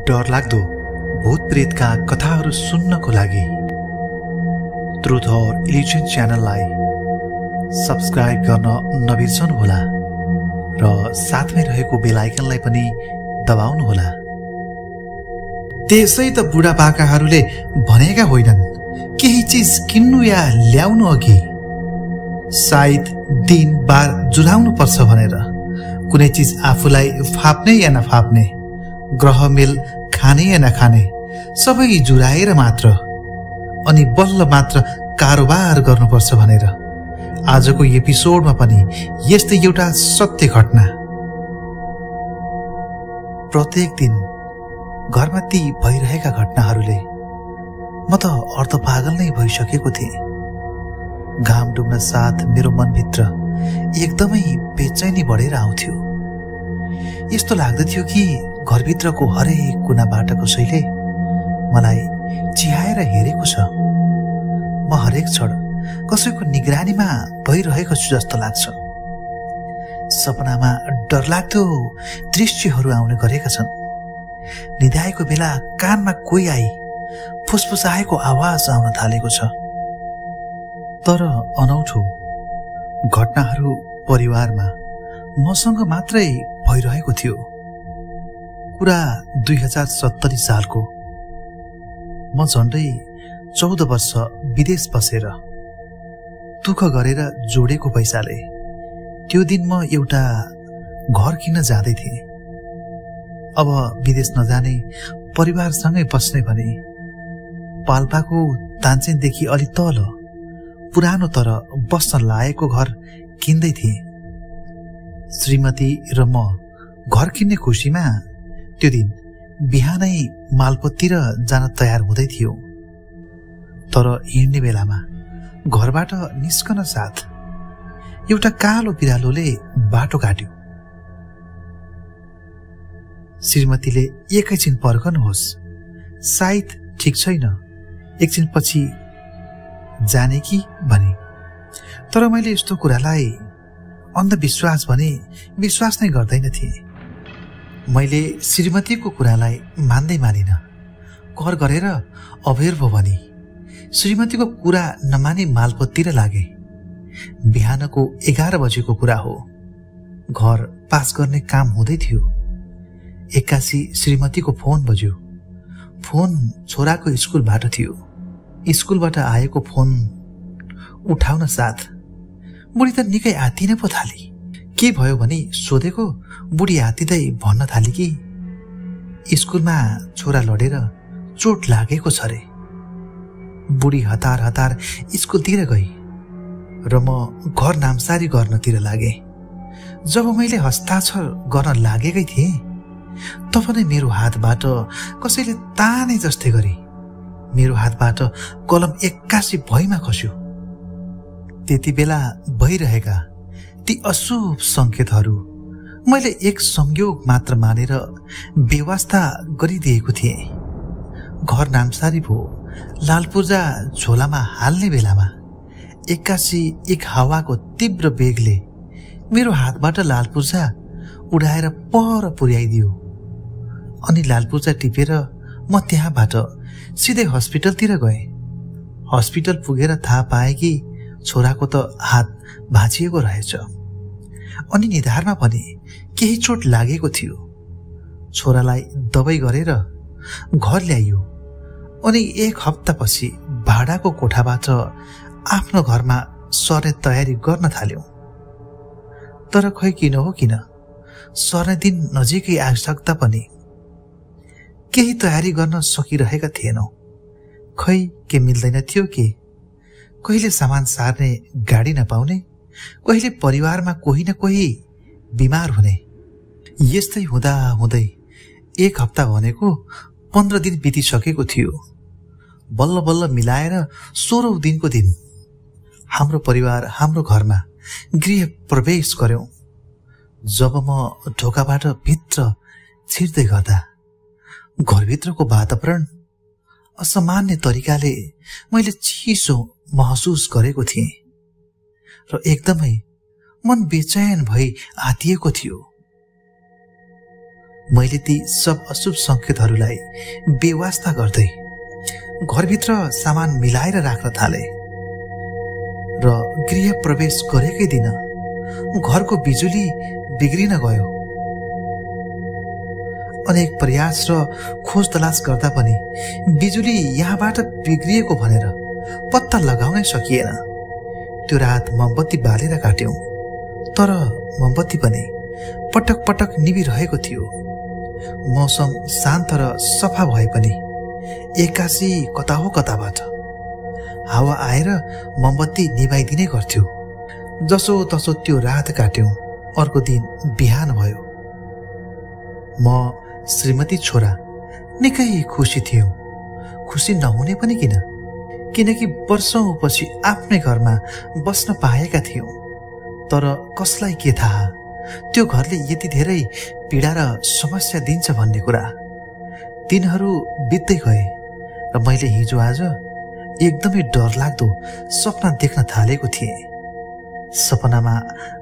डरलाग्दो भूत प्रेतका कथाहरू सुन्नको लागि ट्रुथ और इल्युजन च्यानललाई सब्स्क्राइब गर्न नबिर्सनुहोला र साथमै रहेको बेल आइकनलाई पनि दबाउनुहोला। त्यसै त बुढापाकाहरूले भनेका होइनन् केही चीज किन्नु या ल्याउनु अघि सायद दिन बार जुलाउनु पर्छ भनेर। कुनै चीज आफूलाई फाप्ने या नफाप्ने, ग्रह मेल खाने या नखाने सबै जुराएर मात्र अनि बल्ल मात्र कारोबार गर्नुपर्छ भनेर आजको एपिसोडमा पनि यस्तै एउटा सत्य घटना। प्रत्येक दिन घरमा ती भइरहेका घटनाहरूले म त अर्धपागल नै भइसकेको थिएँ। घाम डुब्न साथ मेरो मनभित्र एकदमै बेचैनी बढेर आउँथ्यो। यस्तो लाग्दथ्यो कि घरभित्रको हरेक कुनाबाट कसैले मलाई चिहाएर हेरेको छ। म हरेक क्षण कसैको निगरानीमा भइरहेको छु जस्तो लाग्छ। सपनामा डरलाग्दो दृश्यहरू आउने गरेका छन्। निदाएको बेला कानमा कोही आई फुसफुसाएको आवाज आउन थालेको छ। तर अनौठो घटनाहरू परिवारमा मसँग मात्रै भइरहेको थियो। कुरा 2070 सालको। म झन्डै 14 वर्ष विदेश बसेर दुःख गरेर जोडेको पैसाले त्यो दिन म एउटा घर किन्न जाँदै थिएँ। अब विदेश नजाने, परिवारसँगै बस्ने भने पाल्पाको तानसेनदेखि अलि तल पुरानो तर बस्न लायकको घर किन्दै थिएँ। श्रीमती र म घर किन्ने खुसीमा त्यो दिन बिहानै मालपोततिर जान तयार हुँदै थियौं। तर हिँड्ने बेलामा घरबाट निस्कन साथ एउटा कालो बिरालोले बाटो काट्यो। श्रीमतीले एकैछिन पर्खनुहोस्, सायद ठिक छैन, एकछिन पछि जाने कि भने। तर मैले यस्तो कुरालाई अन्धविश्वास भने विश्वास नै गर्दैन थिएँ। मैले श्रीमतीको कुरालाई मान्दै मानिन, कर गरेर अबेर भो भनी श्रीमतीको कुरा नमानी मालपोततिर लागे। बिहानको 11 बजेको कुरा हो। घर पास गर्ने काम हुँदै थियो। एक्कासी श्रीमतीको फोन बज्यो। फोन छोराको स्कुलबाट थियो। स्कुलबाट आएको फोन उठाउन साथ बुढी त निकै आत्तिन पो थाली। के भयो भनी सोधेको बुढी आत्तिँदै भन्न थाली कि स्कुलमा छोरा लडेर चोट लागेको छ रे। बुढी हतार हतार स्कुलतिर गई र म घर नामसारी गर्नतिर लागे। जब मैले हस्ताक्षर गर्न लागेकै थिएँ तब नै मेरो हातबाट कसैले ताने जस्तै गरी मेरो हातबाट कलम एक्कासी भुइँमा खस्यो। त्यति बेला भइरहेका ती अशुभ संकेतहरू मैले एक संयोग मात्र मानेर व्यवस्था गरिदिएको थिएँ। घर नामसारी भो लालपूर्जा झोलामा हाल्ने बेलामा एक्कासी एक हावाको तीव्र वेगले मेरो हातबाट लालपूर्जा उडाएर पर पुर्याइदियो। अनि लालपूर्जा टिपेर म त्यहाँबाट सिधै हस्पिटलतिर गएँ। हस्पिटल पुगेर थाहा पाएँ कि छोराको त हात भाँचिएको रहेछ। अनि निधारमा पनि केही चोट लागेको थियो। छोरालाई दबाई गरेर घर ल्याइयो। अनि 1 हप्तापछि भाडाको कोठाबाट आफ्नो घरमा सर्ने तयारी गर्न थाल्यौं। तर खै किन हो किन सर्ने दिन नजिकै आइसक्दा पनि केही तयारी गर्न सकिरहेका थिएनौं। खै के मिल्दैन थियो कि कहिले सामान सार्ने गाडी नपाउने, कहिले परिवारमा कोही न कोही बिमार हुने। यस्तै हुँदा हुँदै 1 हप्ता भनेको 15 दिन बितिसकेको थियो। बल्ल बल्ल मिलाएर 16औं दिनको दिन हाम्रो परिवार हाम्रो घरमा गृह प्रवेश गर्यौं। जब म ढोकाबाट भित्र छिर्दै गर्दा घरभित्रको वातावरण असामान्य तरिकाले मैले चिसो महसुस गरेको थिएँ र एकदमै मन बेचैन भई आतिएको थियो। मैले ती सब अशुभ संकेतहरूलाई बेवास्ता गर्दै घरभित्र सामान मिलाएर राख्न थाले र गृह प्रवेश गरेकै दिन घरको बिजुली बिग्रिन गयो। अनेक प्रयास र खोज तलास गर्दा पनि बिजुली यहाँबाट बिग्रिएको भनेर पत्ता लगाउनै सकिएन। त्यो रात मोमबत्ती बालेर काट्यौं, तर मोमबत्ती पनि पटक पटक निभिरहेको थियो। मौसम शान्त र सफा भए पनि एक्कासी कता हो कताबाट हावा आएर मोमबत्ती निभाइदिने गर्थ्यो। जसो तसो त्यो रात काट्यौं। अर्को दिन बिहान भयो। म श्रीमती छोरा निकै खुसी थियौं। खुसी नहुने पनि किनकि वर्षौंपछि आफ्नै घरमा बस्न पाएका थियौं। तर कसलाई के थाहा त्यो घरले यति धेरै पीडा र समस्या दिन्छ भन्ने कुरा। दिनहरू बित्दै गए र मैले हिजो आज एकदमै डरलाग्दो सपना देख्न थालेको थिएँ। सपनामा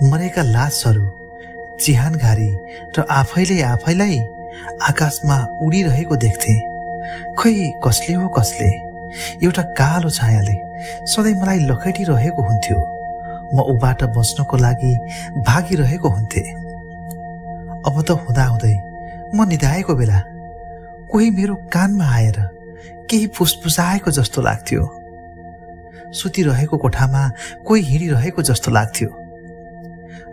मरेका लासहरू, चिहानघारी र आफैलाई आकाशमा उडिरहेको देख्थे। खै कसले हो कसले एउटा कालो छायाले सधैँ मलाई लखेटिरहेको हुन्थ्यो। म उबाट बस्नको लागि भागिरहेको हुन्थे। अब त हुँदाहुँदै म निदाएको बेला कोही मेरो कानमा आएर केही फुसफुसाएको जस्तो लाग्थ्यो। सुतिरहेको कोठामा कोही हिँडिरहेको जस्तो लाग्थ्यो।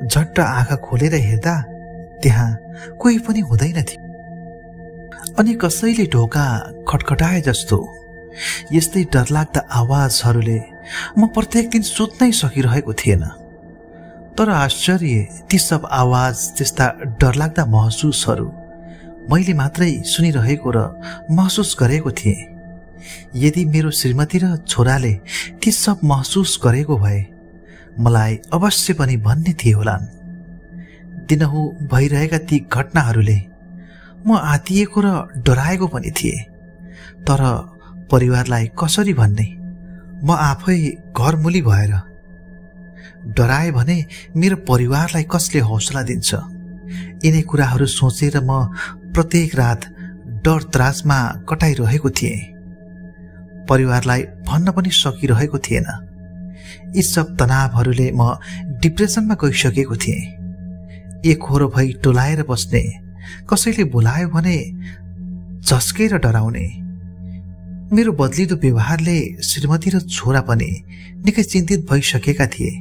झट्ट आँखा खोलेर हेर्दा त्यहाँ कोही पनि हुँदैन थियो। अनि कसैले ढोका खटखटाए जस्तो यस्तै डरलाग्दा आवाजहरूले म प्रत्येक दिन सुत्नै सकिरहेको थिएन। तर आश्चर्य, ती सब आवाज, त्यस्ता डरलाग्दा महसुसहरू मैले मात्रै सुनिरहेको र महसुस गरेको थिएँ। यदि मेरो श्रीमती र छोराले ती सब महसुस गरेको भए मलाई अवश्य पनि भन्ने थिए होलान्। दिनहु भइरहेका ती घटनाहरूले म आतिएको र डराएको पनि थिए। तर परिवारलाई कसरी भन्ने? म आफै घरमुली भएर डराए भने मेरो परिवारलाई कसले हौसला दिन्छ? यिनै कुराहरू सोचेर म प्रत्येक रात डर त्रासमा कटाइरहेको थिएँ। परिवारलाई भन्न पनि सकिरहेको थिएन। यी सब तनावहरूले म डिप्रेसनमा गइसकेको थिएँ। एकहोरो भई टोलाएर बस्ने, कसैले बोलायो भने झस्केर डराउने। मेरो बदलिदो व्यवहारले श्रीमती र छोरा पनि निकै चिन्तित भइसकेका थिए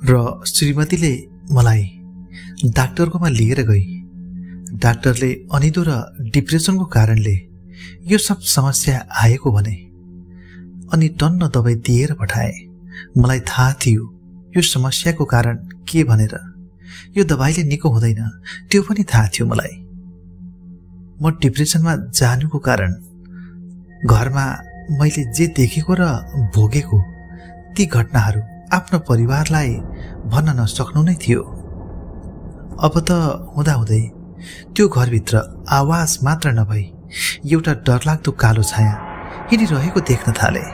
र श्रीमतीले मलाई डाक्टरकोमा लिएर गई। डाक्टरले अनिदो र डिप्रेसनको कारणले यो सब समस्या आएको भने अनि टन्न दबाई दिएर पठाए। मलाई थाहा थियो यो समस्याको कारण के भनेर। यो दबाईले निको हुँदैन त्यो पनि थाहा थियो मलाई। म डिप्रेसनमा जानुको कारण घरमा मैले जे देखेको र भोगेको ती घटनाहरू आफ्नो परिवारलाई भन्न नसक्नु नै थियो। अब त हुँदाहुँदै त्यो घरभित्र आवाज मात्र नभई एउटा डरलाग्दो कालो छाया हिँडिरहेको देख्न थाले।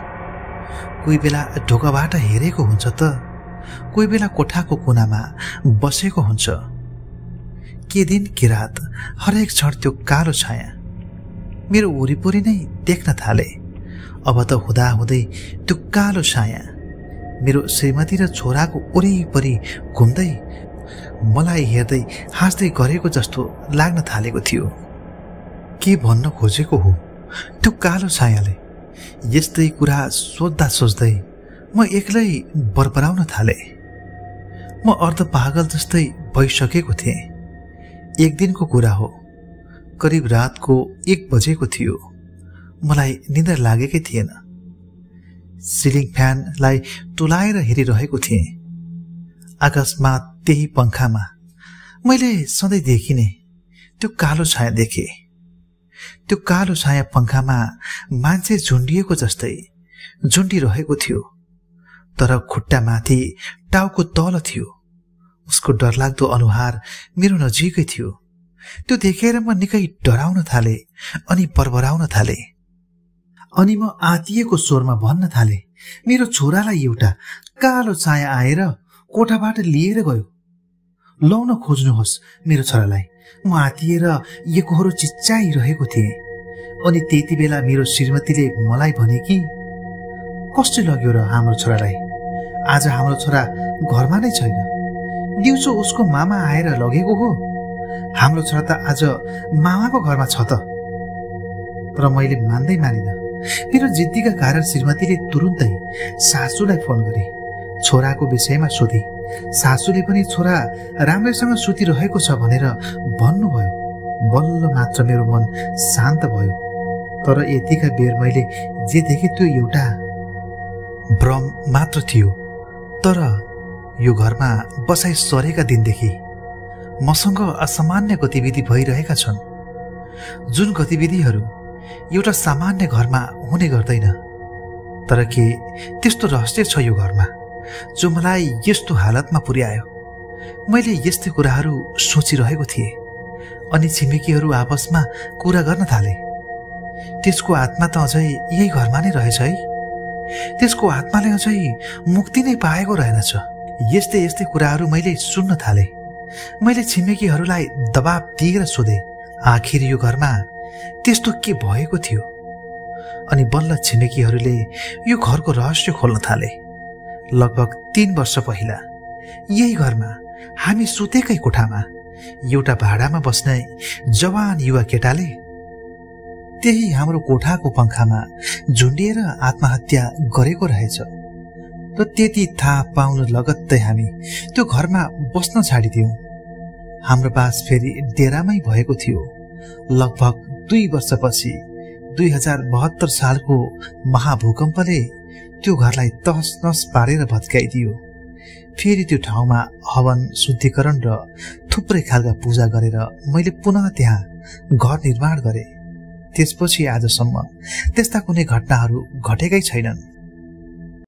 कोही बेला ढोकाबाट हेरेको हुन्छ त कोही बेला कोठाको कुनामा बसेको हुन्छ। के दिन के रात हरेक क्षण त्यो कालो छाया मेरो वरिपरि नै देख्न थाले। अब त हुँदाहुँदै त्यो कालो छाया मेरो श्रीमती र छोराको वरिपरि घुम्दै मलाई हेर्दै हाँस्दै गरेको जस्तो लाग्न थालेको थियो। के भन्न खोजेको हो त्यो कालो छायाले? यस्तै कुरा सोच्दा सोच्दै म एक्लै बरबराउन थाले। म अर्ध पागल जस्तै भइसकेको थिएँ। एक दिनको कुरा हो, करिब रातको 1 बजेको थियो। मलाई निद्रा लागेकै थिएन। सिलिङ फ्यानलाई टोलाएर हेरिरहेको थिएँ। आकाशमा त्यही पंखामा मैले सधैँ देखिने त्यो कालो छाया देखेँ। त्यो कालो छाया पंखामा मान्छे झुन्डिएको जस्तै झुन्डिरहेको थियो, तर खुट्टा माथि टाउको तल थियो। उसको डरलाग्दो अनुहार मेरो नजिकै थियो। त्यो देखेर म निकै डराउन थाले अनि बरबराउन थाले। अनि म आतिएको स्वरमा भन्न थाले, मेरो छोरालाई एउटा कालो छाया आएर कोठाबाट लिएर गयो। लौन खोज्नुहोस् मेरो छोरालाई। म आतिएर एकहोरो चिच्चाइरहेको थिएँ। अनि त्यति बेला मेरो श्रीमतीले मलाई भने कि कसले लग्यो र हाम्रो छोरालाई? आज हाम्रो छोरा घरमा नै छैन। दिउँसो उसको मामा आएर लगेको हो। हाम्रो छोरा त आज मामाको घरमा छ त। तर मैले मान्दै मानिन। मेरो जिद्दीका कारण श्रीमतीले तुरुन्तै सासूलाई फोन गरे। छोराको विषयमा सोधे। सासूले पनि छोरा राम्रैसँग सुतिरहेको छ भनेर भन्नुभयो। बल्ल मात्र मेरो मन शान्त भयो। तर यतिका बेर मैले जे देखेँ त्यो एउटा भ्रम मात्र थियो। तर यो घरमा बसाइ सरेका दिनदेखि मसँग असामान्य गतिविधि भइरहेका छन्, जुन गतिविधिहरू एउटा सामान्य घरमा हुने गर्दैन। तर के त्यस्तो रहस्य छ यो घरमा जो मलाई यस्तो हालतमा पुर्यायो? मैले यस्तै कुराहरू सोचिरहेको थिएँ। अनि छिमेकीहरू आपसमा कुरा गर्न थाले। त्यसको आत्मा त अझै यही घरमा नै रहेछ है। त्यसको आत्माले अझै मुक्ति नै पाएको रहेनछ। यस्तै यस्तै कुराहरू मैले सुन्न थाले। मैले छिमेकीहरूलाई दबाब दिएर सोधे, आखिर यो घरमा त्यस्तो के भएको थियो? अनि बल्ल छिमेकीहरूले यो घरको रहस्य खोल्न थाले। लगभग 3 वर्ष पहिला यही घरमा हामी सुतेकै कोठामा एउटा भाडामा बस्ने जवान युवा केटाले त्यही हाम्रो कोठाको पंखामा झुन्डिएर आत्महत्या गरेको रहेछ। र त्यति थाहा पाउन लगत्तै हामी त्यो घरमा बस्न छाडिदियौं। हाम्रो बास फेरि डेरामै भएको थियो। लगभग 2 वर्षपछि 2072 सालको महाभूकम्पले त्यो घरलाई तहस नहस पारेर भत्काइदियो। फेरि त्यो ठाउँमा हवन, शुद्धिकरण र थुप्रै खालका पूजा गरेर मैले पुनः त्यहाँ घर निर्माण गरे। त्यसपछि आजसम्म त्यस्ता कुनै घटनाहरू घटेकै छैनन्।